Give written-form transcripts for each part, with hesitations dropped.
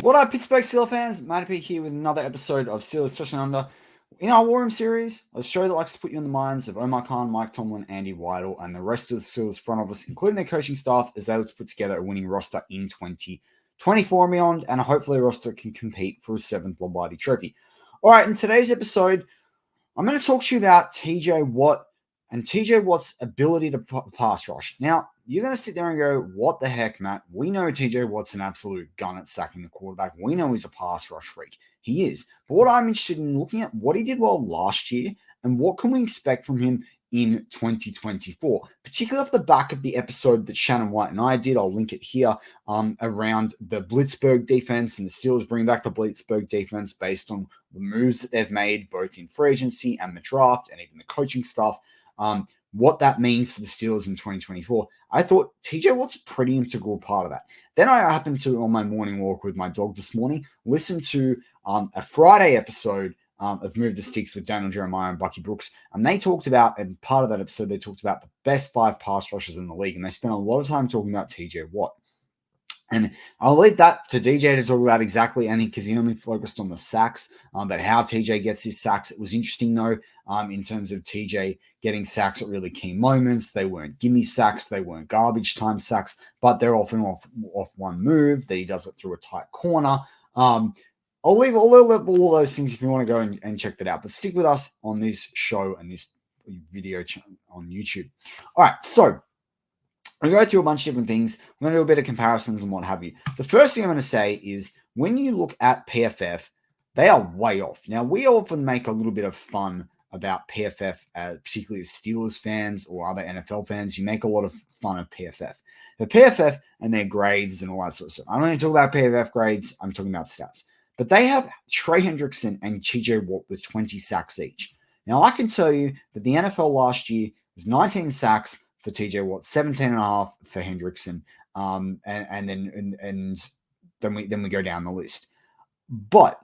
What up, Pittsburgh Steelers fans? Matty here with another episode of Steelers Touching Under. In our War Room series, a show that likes to put you in the minds of Omar Khan, Mike Tomlin, Andy Weidel, and the rest of the Steelers front office, including their coaching staff, as they look to put together a winning roster in 2024 and beyond, and hopefully a roster that can compete for a 7th Lombardi trophy. All right, in today's episode, I'm going to talk to you about TJ Watt and TJ Watt's ability to pass rush. Now, you're going to sit there and go, what the heck, Matt? We know TJ Watt's an absolute gun at sacking the quarterback. We know he's a pass rush freak. He is. But what I'm interested in looking at, what he did well last year and what can we expect from him in 2024, particularly off the back of the episode that Shannon White and I did. I'll link it here around the Blitzburgh defense and the Steelers bring back the Blitzburgh defense based on the moves that they've made, both in free agency and the draft and even the coaching stuff. What that means for the Steelers in 2024. I thought TJ Watt's a pretty integral part of that. Then I happened to, on my morning walk with my dog this morning, listen to a Friday episode of Move the Sticks with Daniel Jeremiah and Bucky Brooks. And they talked about, and part of that episode, they talked about the best 5 pass rushers in the league. And they spent a lot of time talking about TJ Watt. And I'll leave that to DJ to talk about exactly, I think, because he only focused on the sacks, but how TJ gets his sacks. It was interesting, though, in terms of TJ getting sacks at really key moments. They weren't gimme sacks. They weren't garbage time sacks, but they're often off one move that he does it through a tight corner. I'll leave all those things if you want to go and check that out. But stick with us on this show and this video on YouTube. All right, so I'm going to go through a bunch of different things. I'm going to do a bit of comparisons and what have you. The first thing I'm going to say is when you look at PFF, they are way off. Now, we often make a little bit of fun about PFF, particularly as Steelers fans or other NFL fans. You make a lot of fun of PFF. The PFF and their grades and all that sort of stuff. I'm not going to talk about PFF grades. I'm talking about stats. But they have Trey Hendrickson and TJ Watt with 20 sacks each. Now, I can tell you that the NFL last year was 19 sacks for TJ Watt, 17.5 for Hendrickson, and then we go down the list. But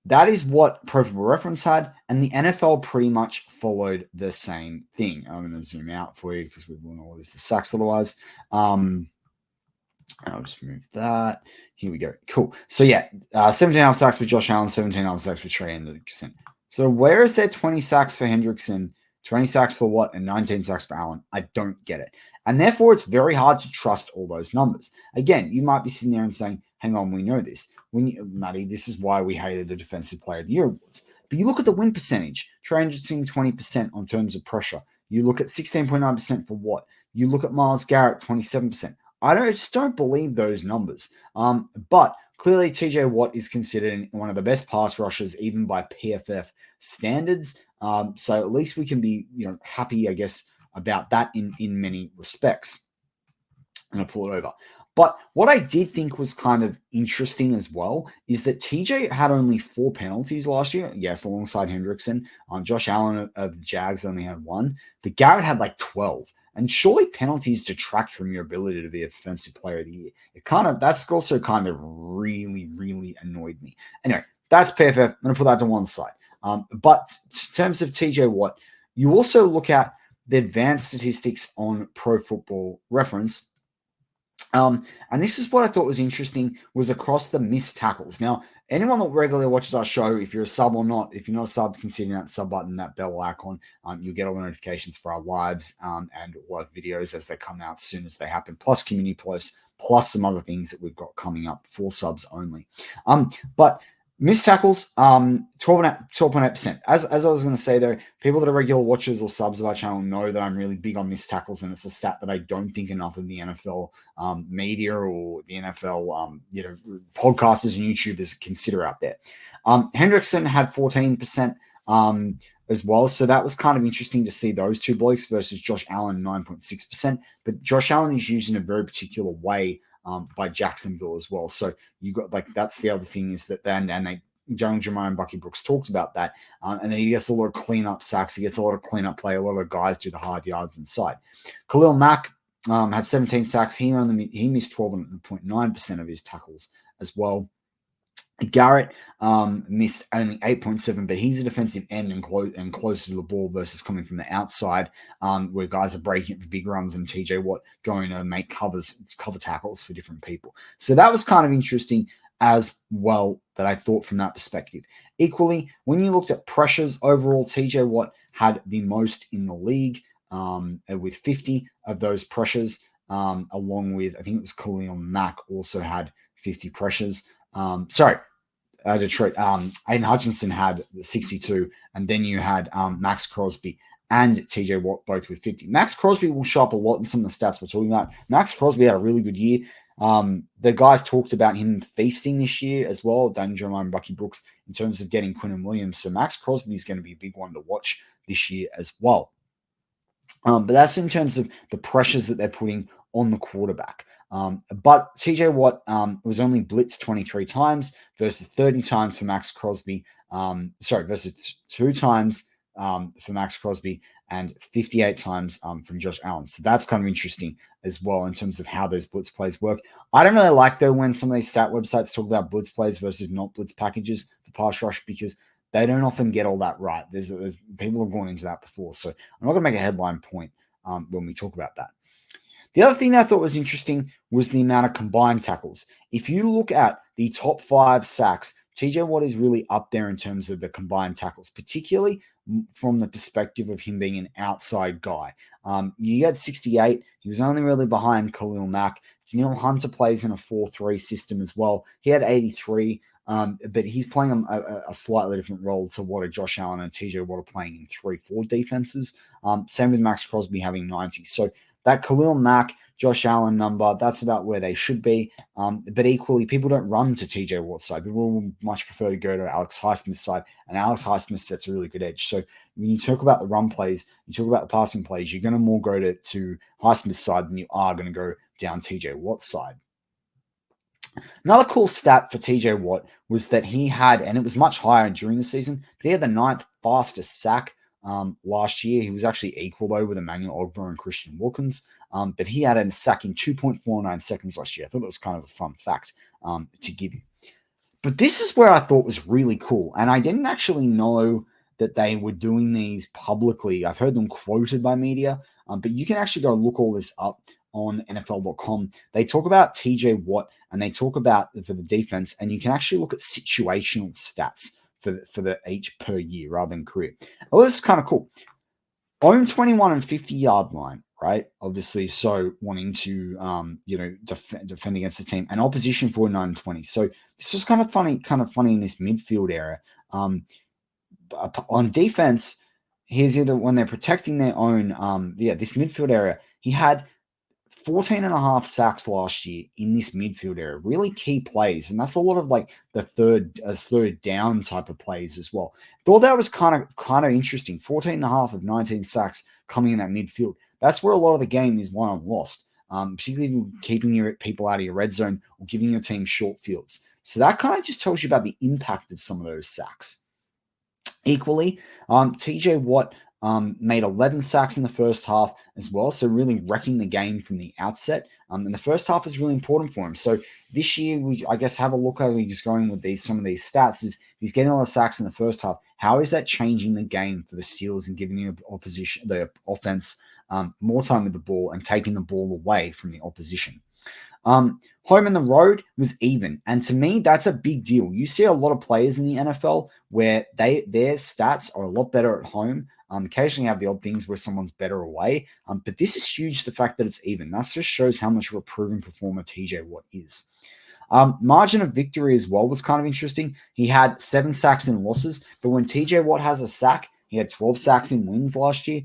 that is what Pro Football Reference had, and the NFL pretty much followed the same thing. I'm going to zoom out for you because we won't all lose the sacks otherwise. I'll just move that. Here we go. Cool. So yeah, 17.5 sacks for Josh Allen, 17.5 sacks for Trey Hendrickson. So where is there 20 sacks for Hendrickson, 20 sacks for Watt, and 19 sacks for Allen? I don't get it. And therefore, it's very hard to trust all those numbers. Again, you might be sitting there and saying, hang on, we know this. Matty, this is why we hated the Defensive Player of the Year awards. But you look at the win percentage, Trey Hendrickson 20% on terms of pressure. You look at 16.9% for Watt. You look at Myles Garrett, 27%. I just don't believe those numbers. But clearly, TJ Watt is considered one of the best pass rushers, even by PFF standards. So at least we can be, happy, I guess, about that in many respects. I'm going to pull it over. But what I did think was kind of interesting as well is that TJ had only 4 penalties last year. Yes, alongside Hendrickson. Josh Allen of the Jags only had 1, but Garrett had like 12. And surely penalties detract from your ability to be a defensive player of the year. That's also kind of really, really annoyed me. Anyway, that's PFF. I'm going to put that to one side. But in terms of TJ Watt, you also look at the advanced statistics on Pro Football Reference. And this is what I thought was interesting, was across the missed tackles. Now, anyone that regularly watches our show, if you're a sub or not, if you're not a sub, consider that sub button, that bell icon. You'll get all the notifications for our lives and live videos as they come out as soon as they happen, plus community posts, plus some other things that we've got coming up for subs only. But missed tackles, 12.8%. As I was going to say, though, people that are regular watchers or subs of our channel know that I'm really big on missed tackles, and it's a stat that I don't think enough of the NFL media or the NFL podcasters and YouTubers consider out there. Hendrickson had 14% as well, so that was kind of interesting to see those two blokes versus Josh Allen, 9.6%. But Josh Allen is used in a very particular way by Jacksonville as well. So you got that's the other thing is that Daniel Jeremiah and Bucky Brooks talked about that. And then he gets a lot of cleanup sacks. He gets a lot of cleanup play. A lot of guys do the hard yards inside. Khalil Mack had 17 sacks. He missed 12.9% of his tackles as well. Garrett missed only 8.7, but he's a defensive end and closer to the ball versus coming from the outside, where guys are breaking it for big runs and TJ Watt going to make cover tackles for different people. So that was kind of interesting. as well that I thought from that perspective. Equally, when you looked at pressures overall, TJ Watt had the most in the league with 50 of those pressures, along with, I think it was Khalil Mack also had 50 pressures. Detroit. Aiden Hutchinson had 62, and then you had Max Crosby and TJ Watt both with 50. Max Crosby will show up a lot in some of the stats we're talking about. Max Crosby had a really good year. The guys talked about him feasting this year as well, Dan Jeremiah and Bucky Brooks, in terms of getting Quinn and Williams. So Max Crosby is going to be a big one to watch this year as well. But that's in terms of the pressures that they're putting on the quarterback. But TJ Watt was only blitzed 23 times versus 30 times for Max Crosby. Versus 2 times for Max Crosby and 58 times from Josh Allen. So that's kind of interesting as well in terms of how those blitz plays work. I don't really like, though, when some of these stat websites talk about blitz plays versus not blitz packages for pass rush, because they don't often get all that right. There's people have gone into that before. So I'm not going to make a headline point when we talk about that. The other thing that I thought was interesting was the amount of combined tackles. If you look at the top 5 sacks, TJ Watt is really up there in terms of the combined tackles, particularly from the perspective of him being an outside guy. You had 68. He was only really behind Khalil Mack. Daniel Hunter plays in a 4-3 system as well. He had 83. But he's playing a slightly different role to what a Josh Allen and TJ Watt are playing in 3-4 defenses. Same with Max Crosby having 90. So that Khalil Mack, Josh Allen number, that's about where they should be. But equally, people don't run to TJ Watt's side. People will much prefer to go to Alex Highsmith's side, and Alex Highsmith sets a really good edge. So when you talk about the run plays, you talk about the passing plays, you're going to more go to Highsmith's side than you are going to go down TJ Watt's side. Another cool stat for TJ Watt was that he had, and it was much higher during the season, but he had the 9th fastest sack last year. He was actually equal, though, with Emmanuel Ogbah and Christian Wilkins, but he had a sack in 2.49 seconds last year. I thought that was kind of a fun fact to give you. But this is where I thought was really cool, and I didn't actually know that they were doing these publicly. I've heard them quoted by media, but you can actually go look all this up on NFL.com. They talk about TJ Watt and they talk about for the defense, and you can actually look at situational stats for the each per year rather than career. Well, this is kind of cool. Own 21 and 50-yard line, right? Obviously, so wanting to defend against the team, and opposition 49 and 20. So this is kind of funny in this midfield area. On defense, here's either when they're protecting their own, this midfield area, he had 14 and a half sacks last year in this midfield area. Really key plays, and that's a lot of like the third down type of plays as well. Thought that was kind of interesting. 14 and a half of 19 sacks coming in that midfield. That's where a lot of the game is won and lost, particularly keeping your people out of your red zone or giving your team short fields. So that kind of just tells you about the impact of some of those sacks. Equally, TJ Watt made 11 sacks in the first half as well, so really wrecking the game from the outset. And the first half is really important for him. So this year, I guess have a look at he's going with some of these stats. Is he's getting a lot of sacks in the first half? How is that changing the game for the Steelers and giving the offense more time with the ball and taking the ball away from the opposition? Home and the road was even. And to me, that's a big deal. You see a lot of players in the NFL where their stats are a lot better at home. Occasionally have the odd things where someone's better away. But this is huge, the fact that it's even. That just shows how much of a proven performer TJ Watt is. Margin of victory as well was kind of interesting. He had 7 sacks in losses, but when TJ Watt has a sack, he had 12 sacks in wins last year.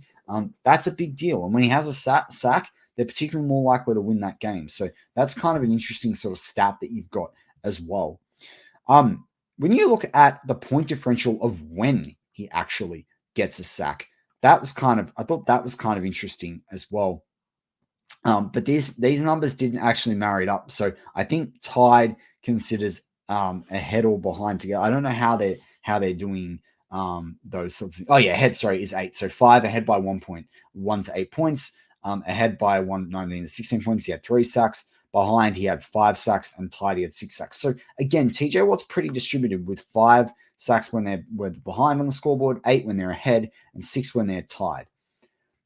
That's a big deal. And when he has a sack, they're particularly more likely to win that game. So that's kind of an interesting sort of stat that you've got as well. When you look at the point differential of when he actually gets a sack, I thought that was kind of interesting as well. But these numbers didn't actually marry it up. So I think tied considers ahead or behind together. I don't know how they're doing those sorts of things. Oh yeah, ahead, is 8. So 5 ahead by 1 point, 1 to 8 points. Ahead by 19 to 16 points. He had 3 sacks. Behind, he had 5 sacks, and tied, he had 6 sacks. So again, TJ Watt's pretty distributed with 5 sacks when they're behind on the scoreboard, 8 when they're ahead, and 6 when they're tied.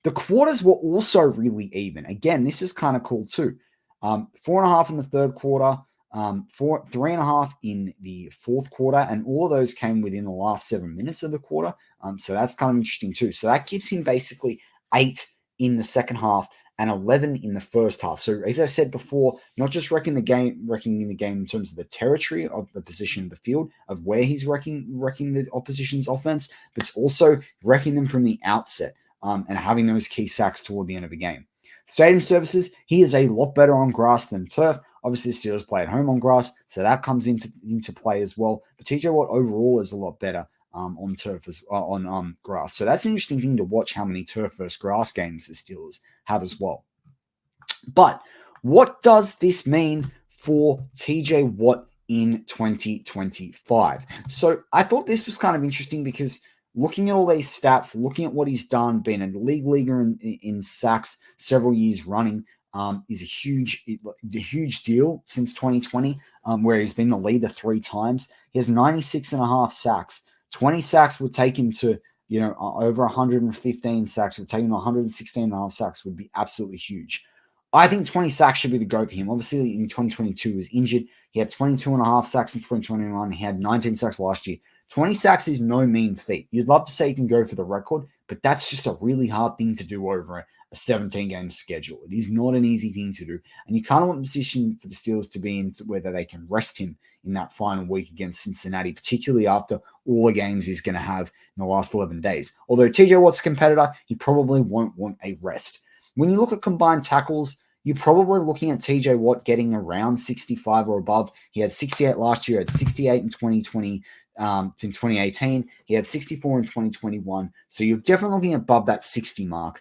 The quarters were also really even. Again, this is kind of cool too. 4.5 in the third quarter, for 3.5 in the fourth quarter, and all of those came within the last 7 minutes of the quarter. So that's kind of interesting too. So that gives him basically 8 in the second half and 11 in the first half. So as I said before, not just wrecking the game in terms of the territory of the position of the field, of where he's wrecking the opposition's offense, but it's also wrecking them from the outset, and having those key sacks toward the end of the game. Stadium services, he is a lot better on grass than turf. Obviously, the Steelers play at home on grass, so that comes into play as well. But TJ Watt overall is a lot better on turf on grass. So that's an interesting thing to watch, how many turf versus grass games the Steelers have as well. But what does this mean for TJ Watt in 2025? So I thought this was kind of interesting because looking at all these stats, looking at what he's done, being a league leader in sacks several years running, is a huge deal since 2020, where he's been the leader 3 times. He has 96.5 sacks. 20 sacks would take him to, over 115 sacks. Would take him to 116.5 sacks would be absolutely huge. I think 20 sacks should be the go for him. Obviously, in 2022, he was injured. He had 22.5 sacks in 2021. He had 19 sacks last year. 20 sacks is no mean feat. You'd love to say you can go for the record, but that's just a really hard thing to do over a 17-game schedule. It is not an easy thing to do. And you kind of want the position for the Steelers to be in whether they can rest him in that final week against Cincinnati, particularly after all the games he's going to have in the last 11 days. Although TJ Watt's a competitor, he probably won't want a rest. When you look at combined tackles, you're probably looking at TJ Watt getting around 65 or above. He had 68 last year, had 68 in 2020, in 2018. He had 64 in 2021. So you're definitely looking above that 60 mark,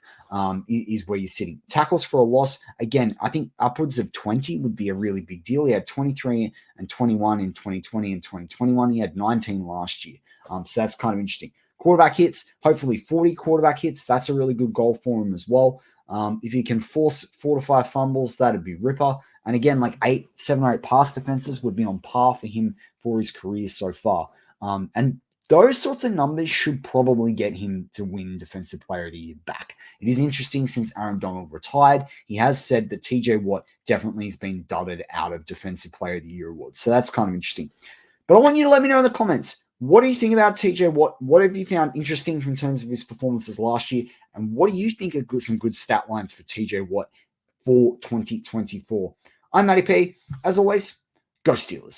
is where you're sitting. Tackles for a loss, again, I think upwards of 20 would be a really big deal. He had 23 and 21 in 2020 and 2021. He had 19 last year. So that's kind of interesting. Quarterback hits, hopefully 40 quarterback hits. That's a really good goal for him as well. If he can force 4 to 5 fumbles, that'd be ripper. And again, like 7 or 8 pass defenses would be on par for him for his career so far. And those sorts of numbers should probably get him to win Defensive Player of the Year back. It is interesting, since Aaron Donald retired, he has said that TJ Watt definitely has been dudded out of Defensive Player of the Year awards. So that's kind of interesting. But I want you to let me know in the comments, what do you think about TJ Watt? What have you found interesting in terms of his performances last year? And what do you think are some good stat lines for TJ Watt for 2024? I'm Matty P. As always, go Steelers.